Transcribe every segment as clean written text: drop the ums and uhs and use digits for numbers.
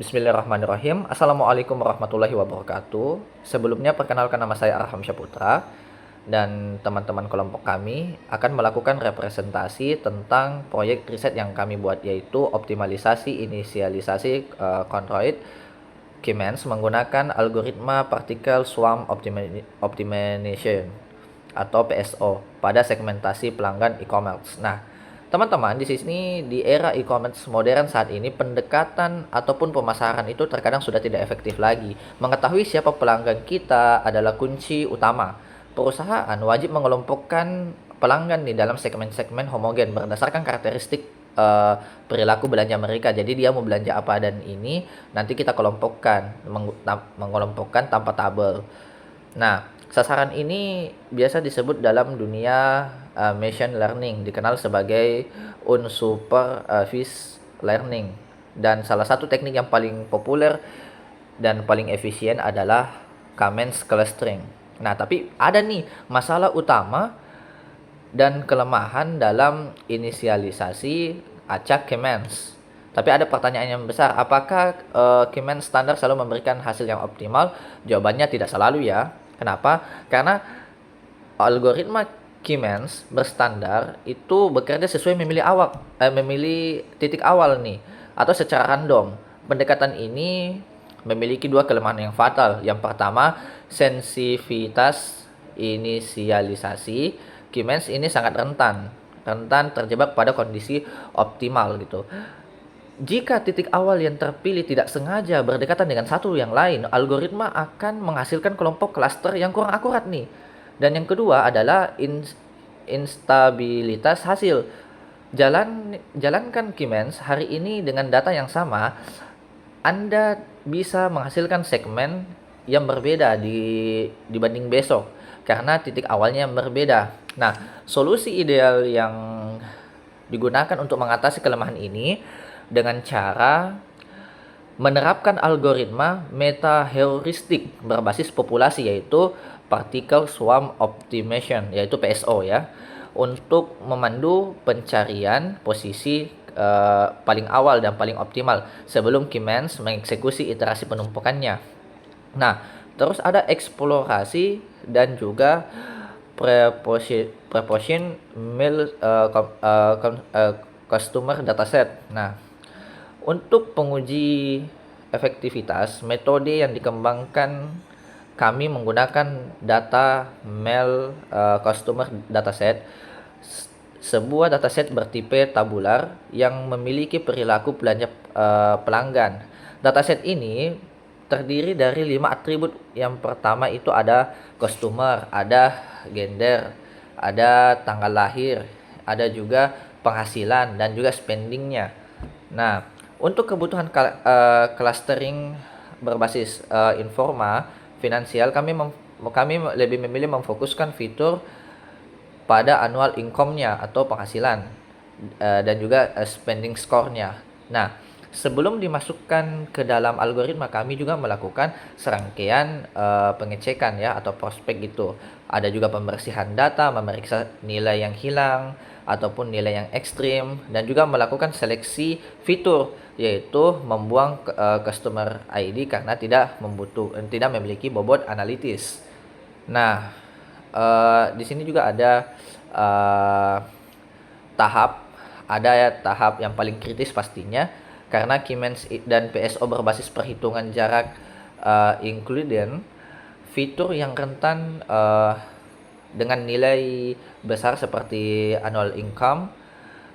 Bismillahirrahmanirrahim. Assalamualaikum warahmatullahi wabarakatuh. Sebelumnya perkenalkan, nama saya Arham Syaputra dan teman-teman kelompok kami akan melakukan representasi tentang proyek riset yang kami buat, yaitu optimalisasi inisialisasi chondroid Keynes menggunakan algoritma Particle Swarm Optimization atau PSO pada segmentasi pelanggan e-commerce. Nah, teman-teman, di sini di era e-commerce modern saat ini, pendekatan ataupun pemasaran itu terkadang sudah tidak efektif lagi. Mengetahui siapa pelanggan kita adalah kunci utama. Perusahaan wajib mengelompokkan pelanggan di dalam segmen-segmen homogen berdasarkan karakteristik perilaku belanja mereka. Jadi dia mau belanja apa, dan ini nanti kita kelompokkan, mengelompokkan tanpa tabel. Nah, sasaran ini biasa disebut dalam dunia machine learning, dikenal sebagai unsupervised learning. Dan salah satu teknik yang paling populer dan paling efisien adalah K-means clustering. Nah, tapi ada nih masalah utama dan kelemahan dalam inisialisasi acak K-means. Tapi ada pertanyaan yang besar, apakah K-means standar selalu memberikan hasil yang optimal? Jawabannya tidak selalu ya. Kenapa? Karena algoritma K-means berstandar itu bekerja sesuai memilih titik awal nih, atau secara random. Pendekatan ini memiliki dua kelemahan yang fatal. Yang pertama, sensitivitas inisialisasi. K-means ini sangat rentan terjebak pada kondisi optimal gitu. Jika titik awal yang terpilih tidak sengaja berdekatan dengan satu yang lain, algoritma akan menghasilkan kelompok klaster yang kurang akurat nih. Dan yang kedua adalah instabilitas hasil. Jalankan K-means hari ini dengan data yang sama, Anda bisa menghasilkan segmen yang berbeda dibanding besok karena titik awalnya berbeda. Nah, solusi ideal yang digunakan untuk mengatasi kelemahan ini dengan cara menerapkan algoritma meta-heuristik berbasis populasi, yaitu Particle Swarm Optimization, yaitu PSO ya, untuk memandu pencarian posisi paling awal dan paling optimal sebelum K-means mengeksekusi iterasi penumpukannya. Nah, terus ada eksplorasi dan juga preposition customer dataset. Nah, untuk penguji efektivitas, metode yang dikembangkan kami menggunakan data mail customer dataset, sebuah dataset bertipe tabular yang memiliki perilaku belanja pelanggan. Dataset ini terdiri dari 5 atribut. Yang pertama itu ada customer, ada gender, ada tanggal lahir, ada juga penghasilan dan juga spendingnya. Nah, untuk kebutuhan clustering berbasis informa finansial, kami lebih memilih memfokuskan fitur pada annual income-nya atau penghasilan dan juga spending score-nya. Nah, sebelum dimasukkan ke dalam algoritma, kami juga melakukan serangkaian pengecekan ya, atau prospek gitu. Ada juga pembersihan data, memeriksa nilai yang hilang ataupun nilai yang ekstrim, dan juga melakukan seleksi fitur, yaitu membuang customer ID karena tidak memiliki bobot analitis. Nah, di sini juga ada tahap yang paling kritis pastinya, karena K-means dan PSO berbasis perhitungan jarak Euclidean, fitur yang rentan dengan nilai besar seperti annual income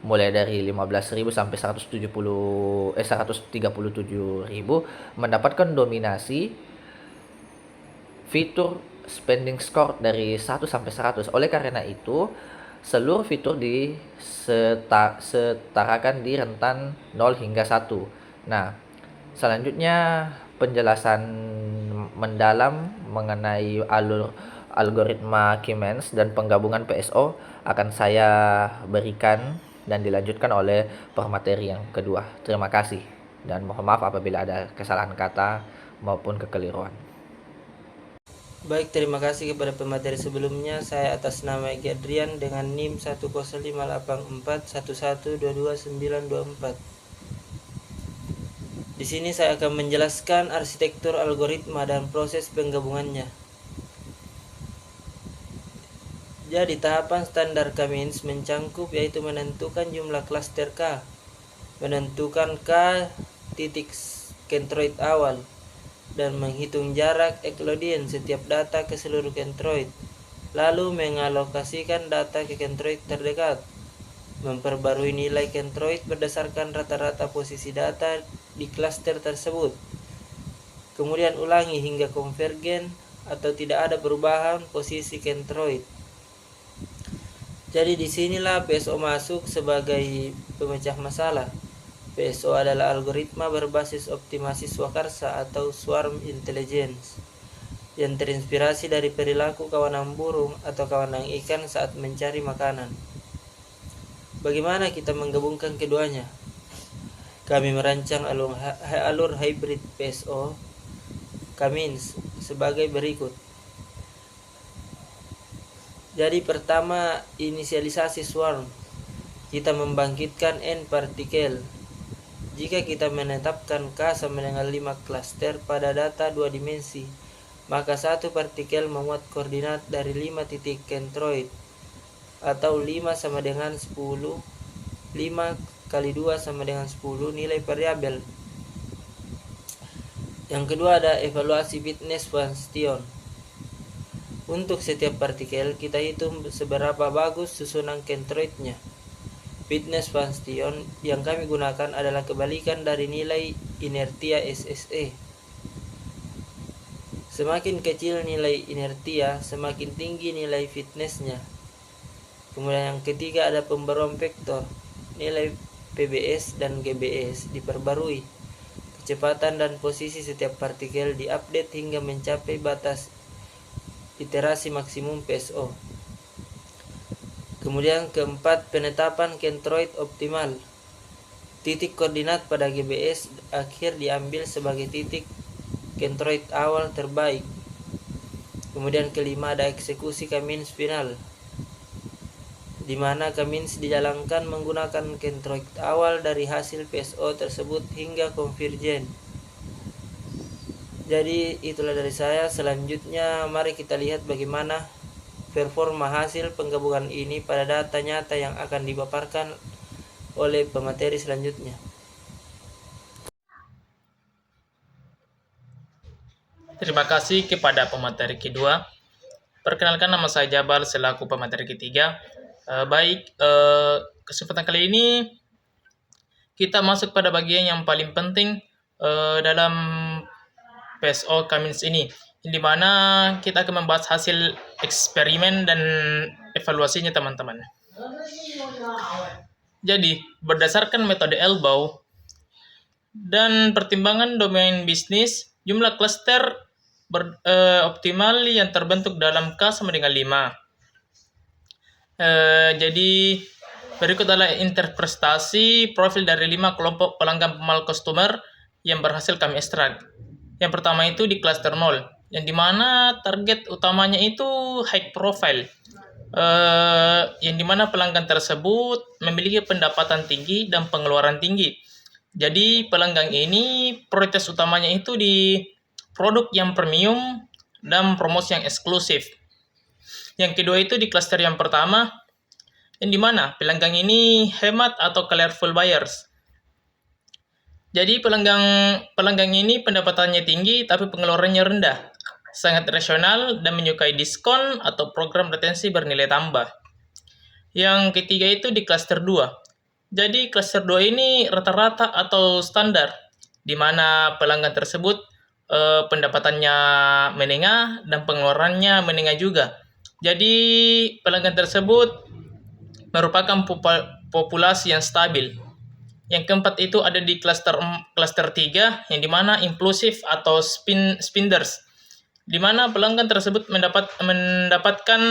mulai dari 15.000 sampai 137.000 mendapatkan dominasi fitur spending score dari 1 sampai 100. Oleh karena itu, seluruh fitur disetarakan di rentan 0 hingga 1. Nah, selanjutnya penjelasan mendalam mengenai algoritma K-means dan penggabungan PSO akan saya berikan dan dilanjutkan oleh pemateri yang kedua. Terima kasih dan mohon maaf apabila ada kesalahan kata maupun kekeliruan. Baik, terima kasih kepada pemateri sebelumnya. Saya atas nama Egy Adrian dengan NIM 1058411222924. Di sini saya akan menjelaskan arsitektur algoritma dan proses penggabungannya. Jadi tahapan standar K-means mencangkup yaitu menentukan jumlah klaster K, menentukan K titik centroid awal, dan menghitung jarak Euclidean setiap data ke seluruh centroid, lalu mengalokasikan data ke centroid terdekat, memperbarui nilai centroid berdasarkan rata-rata posisi data di klaster tersebut, kemudian ulangi hingga konvergen atau tidak ada perubahan posisi centroid. Jadi disinilah PSO masuk sebagai pemecah masalah. PSO adalah algoritma berbasis optimasi swakarsa atau swarm intelligence yang terinspirasi dari perilaku kawanan burung atau kawanan ikan saat mencari makanan. Bagaimana kita menggabungkan keduanya? Kami merancang alur hybrid PSO K-means sebagai berikut. Jadi pertama, inisialisasi swarm. Kita membangkitkan n partikel. Jika kita menetapkan K sama dengan 5 klaster pada data 2 dimensi, maka satu partikel memuat koordinat dari 5 titik centroid, atau 5 sama dengan 10, 5 kali 2 sama dengan 10 nilai variabel. Yang kedua ada evaluasi fitness Wanstein. Untuk setiap partikel, kita hitung seberapa bagus susunan centroidnya. Fitness Wanstein yang kami gunakan adalah kebalikan dari nilai inertia SSE. Semakin kecil nilai inertia, semakin tinggi nilai fitnessnya. Kemudian yang ketiga ada pembaruan vektor. Nilai PBS dan GBS diperbarui. Kecepatan dan posisi setiap partikel diupdate hingga mencapai batas iterasi maksimum PSO. Kemudian keempat, penetapan centroid optimal. Titik koordinat pada GBS akhir diambil sebagai titik centroid awal terbaik. Kemudian kelima ada eksekusi K-means final, di mana K-means dijalankan menggunakan centroid awal dari hasil PSO tersebut hingga konvergen. Jadi itulah dari saya. Selanjutnya mari kita lihat bagaimana performa hasil penggabungan ini pada data nyata yang akan dipaparkan oleh pemateri selanjutnya. Terima kasih kepada pemateri kedua. Perkenalkan, nama saya Jabal selaku pemateri ketiga. Kesempatan kali ini kita masuk pada bagian yang paling penting dalam PSO K-means ini, di mana kita akan membahas hasil eksperimen dan evaluasinya, teman-teman. Jadi, berdasarkan metode Elbow dan pertimbangan domain bisnis, jumlah klaster optimal yang terbentuk dalam K sama dengan 5. Jadi, berikut adalah interpretasi profil dari 5 kelompok pelanggan pemal customer yang berhasil kami ekstrak. Yang pertama itu di klaster 0, yang dimana target utamanya itu high profile, yang dimana pelanggan tersebut memiliki pendapatan tinggi dan pengeluaran tinggi. Jadi pelanggan ini prioritas utamanya itu di produk yang premium dan promosi yang eksklusif. Yang kedua itu di klaster yang pertama, yang dimana pelanggan ini hemat atau colorful buyers. Jadi pelanggan ini pendapatannya tinggi tapi pengeluarannya rendah, sangat rasional dan menyukai diskon atau program retensi bernilai tambah. Yang ketiga itu di klaster 2. Jadi klaster 2 ini rata-rata atau standar, di mana pelanggan tersebut pendapatannya menengah dan pengeluarannya menengah juga. Jadi pelanggan tersebut merupakan populasi yang stabil. Yang keempat itu ada di klaster 3, yang dimana impulsif atau spenders, di mana pelanggan tersebut mendapatkan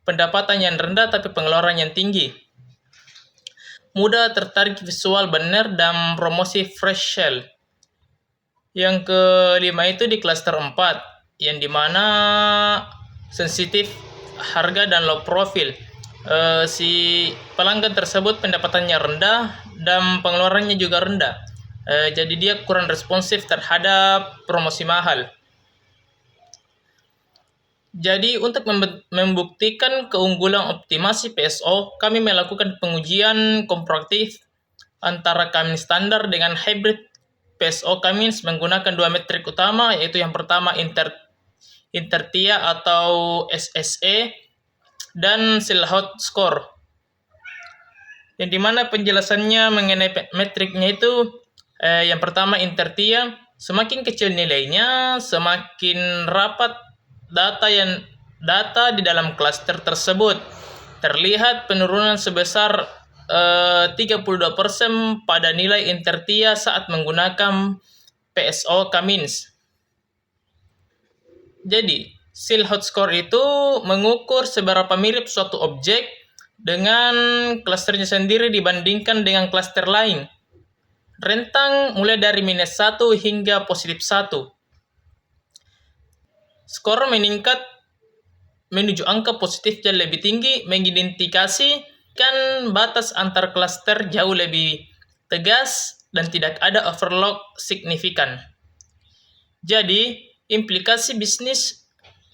pendapatan yang rendah tapi pengeluaran yang tinggi. Mudah tertarik visual banner dan promosi fresh sale. Yang kelima itu di klaster 4, yang dimana sensitif harga dan low profile. Si pelanggan tersebut pendapatannya rendah dan pengeluarannya juga rendah. Jadi dia kurang responsif terhadap promosi mahal. Jadi untuk membuktikan keunggulan optimasi PSO, kami melakukan pengujian komparatif antara kami standar dengan hybrid PSO kami menggunakan dua metrik utama, yaitu yang pertama Intertia atau SSE dan Silhouette Score. Yang dimana penjelasannya mengenai metriknya itu yang pertama Intertia, semakin kecil nilainya, semakin rapat data di dalam klaster tersebut. Terlihat penurunan sebesar 32% pada nilai Intertia saat menggunakan PSO Cummins. Jadi, Silhouette Score itu mengukur seberapa mirip suatu objek dengan klasternya sendiri dibandingkan dengan klaster lain. Rentang mulai dari -1 hingga +1. Skor meningkat menuju angka positif yang lebih tinggi, mengidentifikasikan batas antar klaster jauh lebih tegas dan tidak ada overlock signifikan. Jadi, implikasi bisnis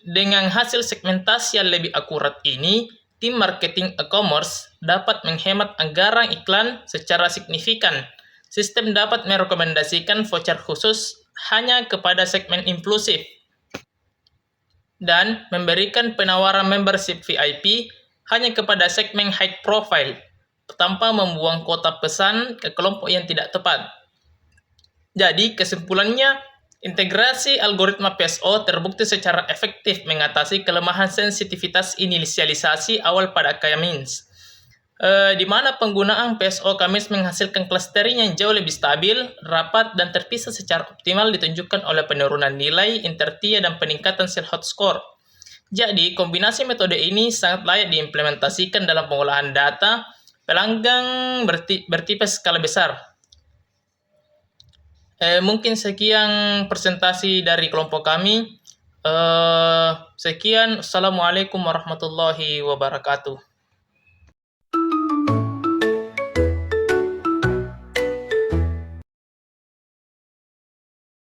dengan hasil segmentasi yang lebih akurat ini, tim marketing e-commerce dapat menghemat anggaran iklan secara signifikan. Sistem dapat merekomendasikan voucher khusus hanya kepada segmen inklusif dan memberikan penawaran membership VIP hanya kepada segmen high profile tanpa membuang kuota pesan ke kelompok yang tidak tepat. Jadi, kesimpulannya, integrasi algoritma PSO terbukti secara efektif mengatasi kelemahan sensitivitas inisialisasi awal pada Cummins, di mana penggunaan PSO Cummins menghasilkan clustering yang jauh lebih stabil, rapat, dan terpisah secara optimal ditunjukkan oleh penurunan nilai Intertia dan peningkatan Silhouette Score. Jadi, kombinasi metode ini sangat layak diimplementasikan dalam pengolahan data pelanggan bertipe skala besar. Mungkin sekian presentasi dari kelompok kami. Sekian. Assalamualaikum warahmatullahi wabarakatuh.